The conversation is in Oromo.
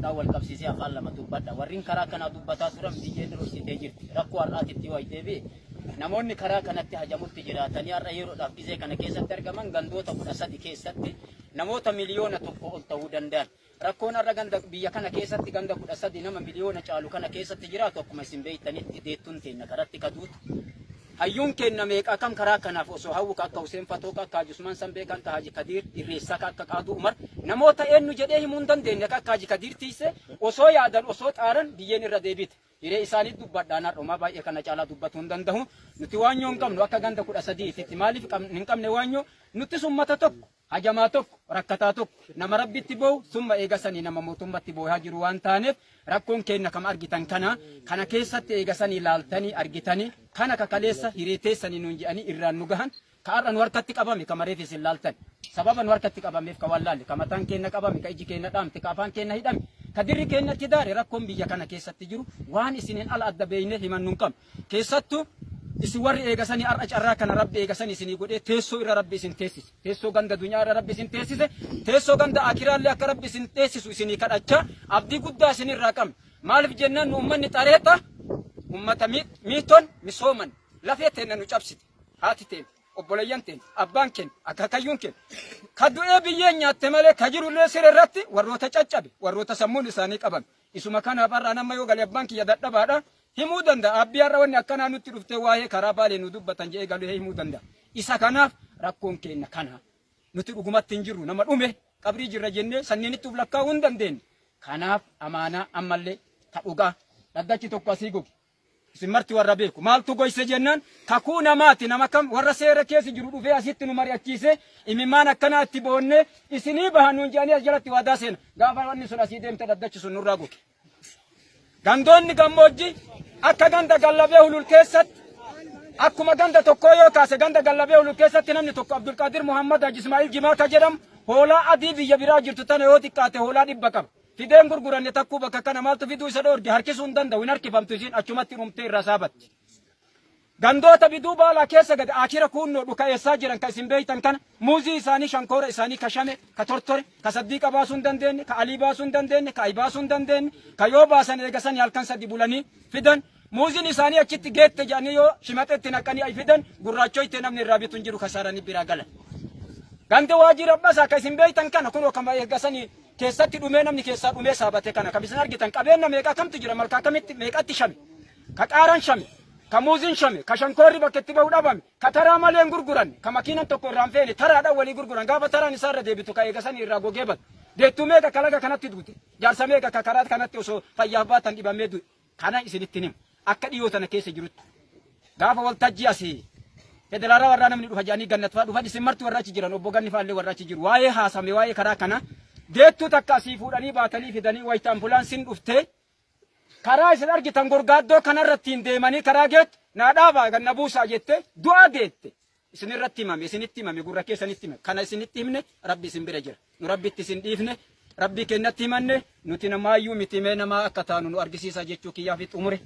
dubbadhaa wal qabsiisee afaan lama dubbadha. Warrin karaa kana dubbataa turan biyyeen roostitee jirti. Rakkoo har'aatitti waa deebi'e. Namoonni karaa kanatti hajamutti jiraatanii har'a yeroodhaaf gizee kana keessatti argaman gandoota 13 keessatti namoota miliyoona tokko ol ta'uu danda'an. Rakkoon har'a ganda biyya kana keessatti ganda 13 nama miliyoona caalu kana keessatti jiraatu akkuma isin beektanitti deettuun teenna karatti kaduutu. Hayyuun kenna meeqa kam karaa kanaaf osoo hawwu akka Hussein Fatoo akka Jusman Sanbee kan Haji Kadir Irreessa akka Qaadu Umar namoota eenyu jedhee himuu hin dandeenye akka Haji Kadir tiise osoo yaadan osoo xaaran biyyeen irra deebite. Hiree isaanii dubbadhaan har'umaa baay'ee kana caalaa dubbatuu hin danda'u. Nuti waanyoo hin qabnu akka ganda 13 maaliif hin qabne waanyoo nuti summata tokko hajamaa tokko rakkataa tokko nama rabbitti boo'u summa eegasanii nama mootummatti boo'aa jiru waan taaneef rakkoon kenna kam argitan kana keessatti eegasanii laaltanii argitanii kana kakaleessa hireeteessanii nuun jedhanii irraan nu gahan ka har'a nu harkatti qabame ka mareef isin laaltan sababa nu harkatti qabameef ka wallaalle ka mataan kenna qabame ka iji kenna dhaamte ka afaan kenna hidhame ka dirri kennatti daare rakkoon biyya kana keessatti jiru waan isiniin ala adda beeyne himannu hin qabnu keessattuu isi warri eegasanii har'a carraa kana rabbi eegasanii isinii godhee teessoo irra rabbi isin teessise teessoo ganda dunyaa irra rabbi isin teessise teessoo ganda akiraallee akka rabbi isin teessisu isinii kadhachaa abdii guddaa isinirraa qabna maaliif jennaan nu ummanni xareeta ummata miiton misooman lafee teenna nu cabsite haati teen obboleeyyan teen abbaan keen akaakayyuun keen ka du'ee biyyeen nyaatte malee ka jirullee siree irratti warroota caccabe warroota sammuun isaanii qabame isuma kanaaf har'a nama yoo galee abbaan kiyya dadhabaadha himuu danda'a abbii har'a wanni akkanaa nutti dhuftee waa'ee karaa baalee nu dubbatan jedhee galee himuu danda'a isa kanaaf rakkoon keenya kana nuti dhugumatti hin jirru nama dhume qabrii jirra jennee sanniinitti uf lakkaa'uu hin dandeenye kanaaf amaanaa ammallee ka dhugaa dhaddachi tokko asii goge isin marti warra beeku maaltu goyse jennaan kakuu namaati nama kam warra seera keessa jiru dhufee asitti nu mari'achiise imimmaan akkanaa itti boonnee isinii bahanuun jedhanii as jalatti waadaa seena gaafa wanni sun asii deemte dhaddachi sun nurraa goge gandoonni gammoojjii akka ganda gallabee hulul keessatti akkuma ganda tokko yoo kaase ganda gallabee hulul keessatti namni tokko Abdul Qadir Muhammad Haji Ismail Jimaata jedhamu hoolaa adii biyya biraa jirtu tana yoo xiqqaate hoolaa 100 qaba fideen gurguranne takkuu bakka kana maaltu fiduu isa dhoorge harkisuu hin danda'u hin harkifamtu isiin achumatti dhumtee irraa saabatti gandoota biduu baalaa keessa gad akira kunnoo dhukaa'essaa jiran ka isin beeytan kana muuzii isaanii shankoora isaanii ka shame ka tortore ka saddiiqa baasuu hin dandeenye ka alii baasuu hin dandeenye ka baasuu hin dandeenye ka yoo baasan eegasanii halkan sadi bulanii fidan muuziin isaanii achitti geette jedhanii yoo shimaxetti naqanii ay fidan gurraachoo itti namni irraa bitu hin jiru kasaaranii biraa galan gandi waajjira basaa ka isin beeytan kana kunoo kama eegasanii keessatti dhumee namni keessaa dhumee saabate kana ka bisan argitan qabeenya meeqa kamtu jira malkaa kamitti meeqatti shame ka qaaraan shame ka muuziin shame ka shankoorri bakka itti bahuu dhabame ka taraa malee gurguran ka makiinan tokko irraan feene taraadhaan walii gurguran gaafa taraan isaarra deebitu ka eegasanii irraa gogee badu deettuu meeqa kalaga kanatti duute jaarsa meeqa ka karaa kanatti osoo fayyaaf baatan dhibamee du'e kana isinitti himu akka dhiyoo tana keessa jirutti gaafa waltajjii asii federaala warraa namni dhufa jedhanii gannatfaa dhufan isin marti warra achi jiran obbo Ganni faallee warra achi jiru waa'ee haasame waa'ee karaa kana deettuu takka asii fuudhanii baatanii fidanii wayita ambulaansiin dhuftee karaa isin argitan gorgaaddoo kanarratti hin deemanii karaa geettu naa dhaabaa ganna buusaa jettee du'aa deette isin irratti himame isinitti himame gurra keessanitti himame kana isinitti himne rabbi isin bira jira nu rabbitti isin dhiifne rabbi kennatti himanne nuti namaayyuu miti mee namaa akka taanu nu argisiisa jechuu kiyyaaf xumure.